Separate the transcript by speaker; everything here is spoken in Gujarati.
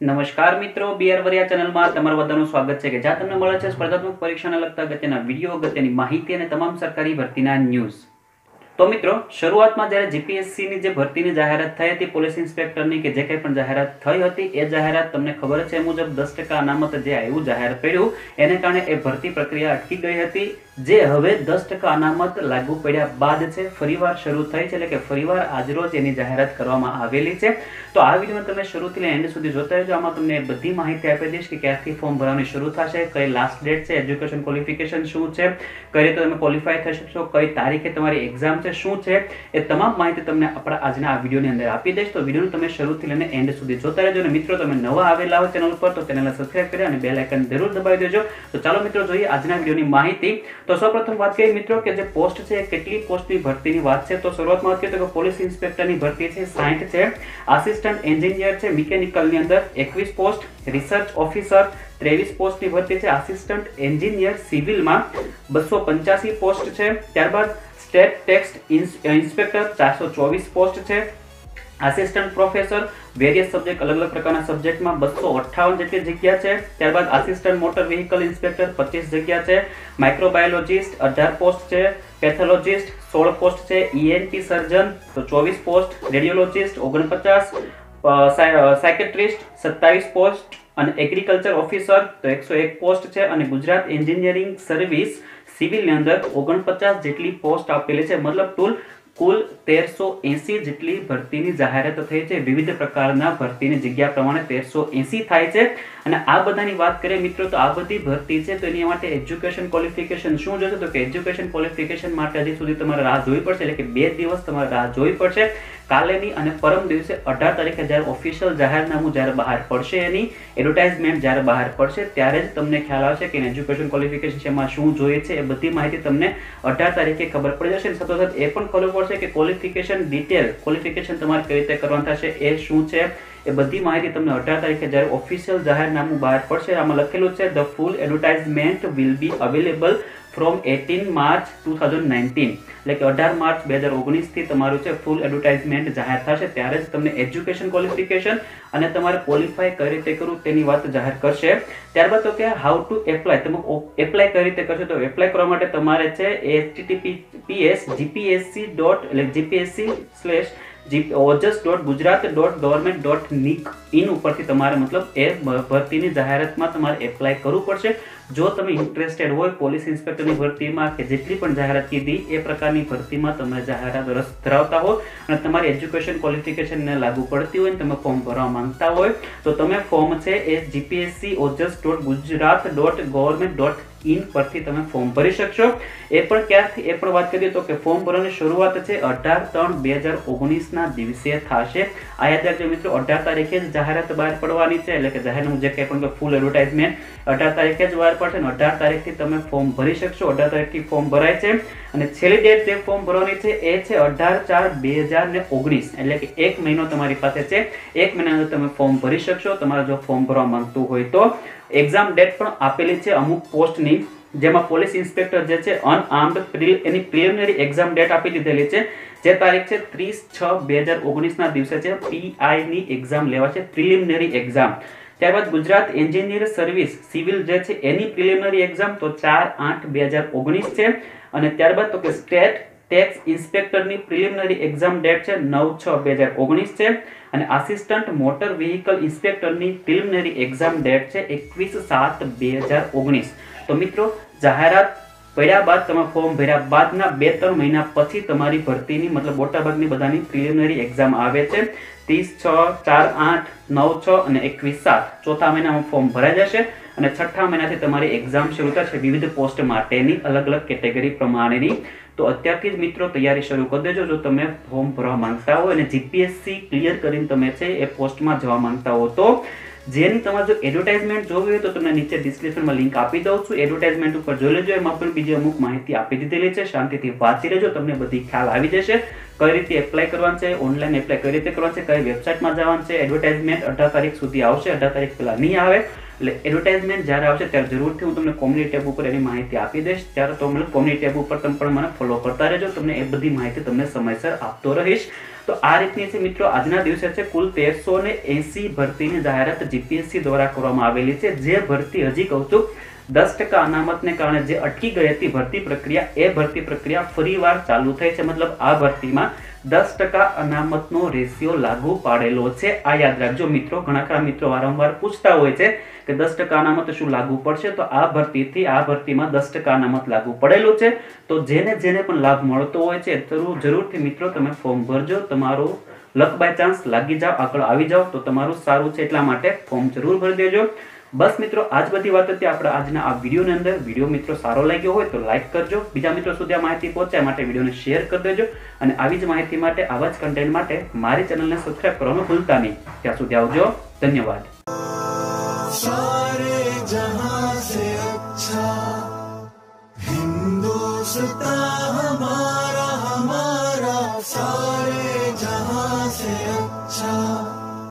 Speaker 1: નમસ્કાર મિત્રો, બીઆર વરિયા ચેનલમાં તમારું બધાનું સ્વાગત છે કે જ્યાં તમને મળે છે સ્પર્ધાત્મક પરીક્ષાને લગતા અગત્યના વિડીયો, અગત્યની માહિતી અને તમામ સરકારી ભરતીના ન્યૂઝ। તો મિત્રો, શરૂઆતમાં જ્યારે જીપીએસસી ની જે ભરતીની જાહેરાત થઈ હતી પોલીસ ઇન્સ્પેક્ટરની કે જે કંઈ પણ જાહેરાત થઈ હતી એ જાહેરાત તમને ખબર છે મુજબ 10% અનામત જે આવ્યું જાહેર પડ્યું એને કારણે એ ભરતી પ્રક્રિયા અટકી ગઈ હતી, જે હવે 10% અનામત લાગુ પડ્યા બાદ છે ફરીવાર શરૂ થઈ છે, એટલે કે ફરીવાર આજરોજ એની જાહેરાત કરવામાં આવેલી છે। તો આ વિડીયોમાં તમે શરૂથી લઈને એન્ડ સુધી જોતા રહેજો। આમાં તમને બધી માહિતી આપી દઈશ કે ક્યારથી ફોર્મ ભરવાની શરૂ થશે, કઈ લાસ્ટ ડેટ છે, એજ્યુકેશન ક્વોલિફિકેશન શું છે, કઈ રીતે તમે ક્વોલિફાય થઈ શકશો, કઈ તારીખે તમારી એક્ઝામ છે, શું છે, એ તમામ માહિતી તમને આપણા આજના આ વિડીયોની અંદર આપી દઈશ। તો વિડીયોને તમે શરૂથી લઈને એન્ડ સુધી જોતા રહેજો અને મિત્રો તમે નવા આવેલા હો ચેનલ પર તો ચેનલને સબસ્ક્રાઇબ કરી અને બેલ આઇકન જરૂર દબાવી દેજો। તો ચાલો મિત્રો જોઈએ આજના વિડીયોની માહિતી। તો સૌપ્રથમ વાત કરીએ મિત્રો કે જે પોસ્ટ છે કેટલી પોસ્ટની ભરતીની વાત છે। તો શરૂઆતમાં વાત કરીએ તો પોલીસ ઇન્સ્પેક્ટરની ભરતી છે 60 છે, આસિસ્ટન્ટ એન્જિનિયર છે મિકેનિકલની અંદર 21 પોસ્ટ, રિસર્ચ ઓફિસર 23 પોસ્ટની ભરતી છે, આસિસ્ટન્ટ એન્જિનિયર સિવિલમાં 285 પોસ્ટ છે, ત્યારબાદ સ્ટેટ ટેક્સ ઇન્સ્પેક્ટર 424 પોસ્ટ છે, આસિસ્ટન્ટ પ્રોફેસર વેરિયસ સબ્જેક્ટ અલગ અલગ પ્રકારના સબ્જેક્ટમાં 258 જેટલી જગ્યા છે, ત્યારબાદ આસિસ્ટન્ટ મોટર વ્હીકલ ઇન્સ્પેક્ટર 25 જગ્યા છે, માઇક્રોબાયોલોજિસ્ટ 18 પોસ્ટ છે, પેથોલોજિસ્ટ 16 પોસ્ટ છે, ઈએનટી સર્જન તો 24 પોસ્ટ, રેડિયોલોજિસ્ટ 49, સાયકેટ્રિસ્ટ 27 પોસ્ટ અને એગ્રીકલ્ચર ઓફિસર તો 101 પોસ્ટ છે અને ગુજરાત એન્જિનિયરિંગ સર્વિસ સિવિલની અંદર 49 જેટલી પોસ્ટ આપેલી છે। મતલબ કુલ 1380 જેટલી ભરતીની જાહેરાત થઈ છે। વિવિધ પ્રકારના ભરતીની જગ્યા પ્રમાણે 1380 થાય છે અને આ બધાની વાત કરીએ મિત્રો તો આ બધી ભરતી છે તો એની માટે એજ્યુકેશન ક્વોલિફિકેશન શું જોશે તો કે એજ્યુકેશન ક્વોલિફિકેશન માટે હજી સુધી તમારે રાહ જોવી પડશે, એટલે કે 2 દિવસ તમારે રાહ જોવી પડશે। કાલેની અને પરમ દિવસે 18 તારીખે જ્યારે ઓફિશિયલ જાહેરનામું જ્યારે બહાર પડશે, એની એડવર્ટાઇઝમેન્ટ જ્યારે બહાર પડશે ત્યારે જ તમને ખ્યાલ આવશે કે એજ્યુકેશન ક્વોલિફિકેશન એમાં શું જોઈએ છે, એ બધી માહિતી તમને 18 તારીખે ખબર પડી જશે। સાથોસાથ એ પણ ખબર પડશે કે ક્વોલિફિકેશન ડિટેલ ક્વોલિફિકેશન તમારે કઈ રીતે કરવાનું થશે, એ શું છે, એ બધી માહિતી તમને 18 તારીખે જ્યારે ઓફિશિયલ જાહેરનામું બહાર પડશે આમાં લખેલું છે the full advertisement will be available from 18 March 2019, એટલે કે 18 માર્ચ 2019 થી તમારું છે ફૂલ એડવર્ટાઇઝમેન્ટ જાહેર થશે ત્યારે જ તમને એજ્યુકેશન ક્વોલિફિકેશન અને તમારે ક્વોલિફાય કઈ રીતે કરવું તેની વાત જાહેર કરશે। ત્યારબાદ તો કે હાઉ ટુ એપ્લાય, તમે એપ્લાય કઈ રીતે કરશો તો એપ્લાય કરવા માટે તમારે છે https://gpsc.gps.ojas.gujarat.government.nic ઉપરથી તમારે મતલબ એ ભરતીની જાહેરાતમાં તમારે એપ્લાય કરવું પડશે। જો તમે ઇન્ટરેસ્ટેડ હોય પોલીસ ઇન્સ્પેક્ટરની ભરતીમાં કે જેટલી પણ જાહેરાત કીધી એ પ્રકારની ભરતીમાં તમે જાહેરાત રસ ધરાવતા હો અને તમારી એજ્યુકેશન ક્વોલિફિકેશનને લાગુ પડતી હોય અને તમે ફોર્મ ભરવા માંગતા હોય તો તમે ફોર્મ છે એ gpsc.ojas.gujarat.government.in પરથી તમે ફોર્મ ભરી શકશો। એ પણ ક્યારથી એ પણ વાત કરીએ તો કે ફોર્મ ભરવાની શરૂઆત છે 18/3/2019 ના દિવસે થશે। આ યાદ રાખજો મિત્રો, 18 તારીખે જ જાહેરાત બહાર પડવાની છે, એટલે કે જાહેરનામું જે કંઈ પણ ફૂલ એડવર્ટાઇઝમેન્ટ 18 તારીખે જ બહાર પડશે અને 18 તારીખથી તમે ફોર્મ ભરી શકશો। 18 તારીખથી ફોર્મ ભરાય છે અને છેલ્લી ડેટ જે ફોર્મ ભરવાની છે એ છે 18/4/2019, એટલે કે 1 મહિનો તમારી પાસે છે, 1 મહિના અંદર તમે ફોર્મ ભરી શકશો તમારે જો ફોર્મ ભરવા માંગતું હોય તો। એક્ઝામ ડેટ પણ આપેલી છે અમુક પોસ્ટની, જેમાં પોલીસ ઇન્સ્પેક્ટર જે છે અનઆર્મ્ડ એની પ્રિલિમિનરી એક્ઝામ ડેટ આપી દીધેલી છે, જે તારીખ છે 30/6/2019 ના દિવસે છે પીઆઈ ની એક્ઝામ લેવાશે, પ્રિલિમિનરી એક્ઝામ। ત્યારબાદ ગુજરાત એન્જિનિયર સર્વિસ સિવિલ જે છે એની પ્રિલિમિનરી એક્ઝામ તો 4/8/2019 છે અને ત્યારબાદ તો કે સ્ટેટ ટેક્સ ઇન્સ્પેક્ટરની પ્રિલિમિનરી એક્ઝામ ડેટ છે 9/6/2019 છે અને આસિસ્ટન્ટ મોટર વ્હીકલ ઇન્સ્પેક્ટરની પ્રિલિમિનરી એક્ઝામ ડેટ છે 21/7/2019। તો મિત્રો, જાહેરાત પડ્યા બાદ તમે ફોર્મ ભર્યા બાદના 2-3 મહિના પછી તમારી ભરતીની મતલબ મોટાભાગની બધાની પ્રિલિમિનરી એક્ઝામ આવે છે 30/6, 4/8, 9/6 અને 21/7 ચોથા મહિનામાં ફોર્મ ભરાઈ જશે અને છઠ્ઠા મહિનાથી તમારી એક્ઝામ શરૂ થશે વિવિધ પોસ્ટ માટેની અલગ અલગ કેટેગરી પ્રમાણેની। તો અત્યારથી જ મિત્રો તૈયારી શરૂ કરી દેજો જો તમે ફોર્મ ભરવા માંગતા હો અને જીપીએસસી ક્લિયર કરીને તમે છે એ પોસ્ટમાં જવા માંગતા હો તો જેની તમારે જો એડવર્ટાઇઝમેન્ટ જોવી હોય તો તમને નીચે ડિસ્ક્રિપ્શનમાં લિંક આપી દઉં છું, એડવર્ટાઇઝમેન્ટ ઉપર જોઈ લેજો, એમાં પણ બીજી અમુક માહિતી આપી દીધેલી છે, શાંતિથી વાંચી લેજો, તમને બધી ખ્યાલ આવી જશે કઈ રીતે એપ્લાય કરવાનું છે, ઓનલાઈન એપ્લાય કઈ રીતે કરવાનું છે, કઈ વેબસાઇટમાં જવાનું છે। એડવર્ટાઇઝમેન્ટ 18 તારીખ સુધી આવશે, 18 તારીખ પહેલા નહીં આવે, એટલે એડવર્ટાઇઝમેન્ટ જ્યારે આવશે ત્યારે જરૂરથી હું તમને કોમ્યુનિટી ટેબ ઉપર એની માહિતી આપી દઈશ, ત્યારે તો મતલબ કોમ્યુનિટી ટેબ ઉપર તમે પણ મને ફોલો કરતા રહેજો, તમને એ બધી માહિતી તમને સમયસર આપતો રહીશ। તો આ રીતની છે મિત્રો આજના દિવસે છે કુલ 1380 ભરતીની જાહેરાત જીપીએસસી દ્વારા કરવામાં આવેલી છે। જે ભરતી હજી કહું છું 10% અનામતને કારણે જે અટકી ગઈ હતી ભરતી પ્રક્રિયા, એ ભરતી પ્રક્રિયા ફરીવાર ચાલુ થઈ છે। મતલબ આ ભરતીમાં 10% અનામતનો રેશિયો લાગુ પાડેલો છે। આ યાદ રાખજો મિત્રો, ઘણા ખરા મિત્રો વારંવાર પૂછતા હોય છે કે 10% અનામત શું લાગુ પડશે, તો આ ભરતીમાં 10% અનામત લાગુ પડેલું છે। તો જેને પણ લાભ મળતો હોય છે જરૂરથી મિત્રો તમે ફોર્મ ભરજો। તમારો લક બાય ચાન્સ લાગી જાવ, આગળ આવી જાવ તો તમારું સારું છે, એટલા માટે ફોર્મ જરૂર ભરી દેજો। બસ મિત્રો, આજ બધી વાત હતી આપણે આજના આ વિડીયોની અંદર। વિડીયો મિત્રો સારો લાગ્યો હોય તો લાઈક કરજો, બીજા મિત્રો સુધી આ માહિતી પહોંચાય માટે વિડીયોને શેર કરી દેજો, અને આવી જ માહિતી માટે, આવા જ કન્ટેન્ટ માટે મારી ચેનલને સબસ્ક્રાઇબ કરવાનું ભૂલતા નહીં। ત્યાં સુધી આવજો, ધન્યવાદ।
Speaker 2: सारे जहां से अच्छा हिंदुस्तान।